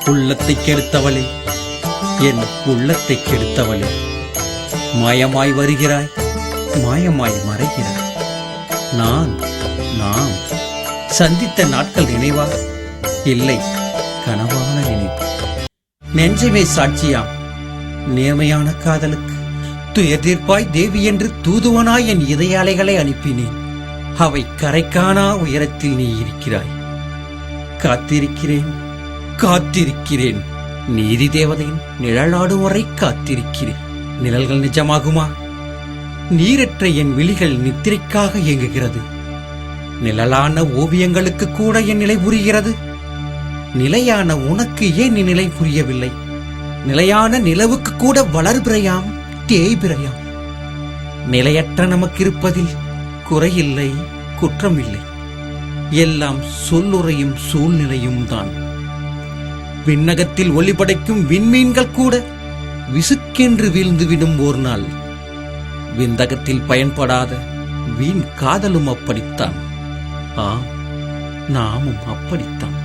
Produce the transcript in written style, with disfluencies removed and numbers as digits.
உள்ளத்தை கெடுத்தவளே, என் உள்ளத்தை கெடுத்தவளே, மாயமாய் வருகிறாய், மாயமாய் மறைகிறாய். நாம் சந்தித்த நாட்கள் நினைவா? இல்லை, கனவான நினைவு. நெஞ்சமே சாட்சியாம் நேர்மையான காதலுக்கு துயர் தீர்ப்பாய் தேவி என்று தூதுவனாய் என் இதய அலைகளை அனுப்பினேன். அவை கரைக்கானா உயரத்தில் நீ இருக்கிறாய். காத்திருக்கிறேன், காத்திருக்கிறேன். நீதி தேவதையின் நிழலாடும் வரை காத்திருக்கிறேன். நிழல்கள் நிஜமாகுமா? நீரற்ற என் விழிகள் நித்திரைக்காக இயங்குகிறது. நிழலான ஓவியங்களுக்கு கூட என் நிலை புரிகிறது. நிலையான உனக்கு ஏன் நீ நிலை புரியவில்லை? நிலையான நிலவுக்கு கூட வளர்பிறையாம், தேய்பிறையாம். நிலையற்ற நமக்கு இருப்பதில் குறையில்லை, குற்றமில்லை. எல்லாம் சொல்லுறையும் சூழ்நிலையும் தான். விண்ணகத்தில் ஒளிபடைக்கும் விண்மீன்கள் கூட விசுக்கென்று வீழ்ந்துவிடும் ஓர் நாள். விந்தகத்தில் பயன்படாத வீண் காதலும் அப்படித்தான். ஆம், நாமும் அப்படித்தான்.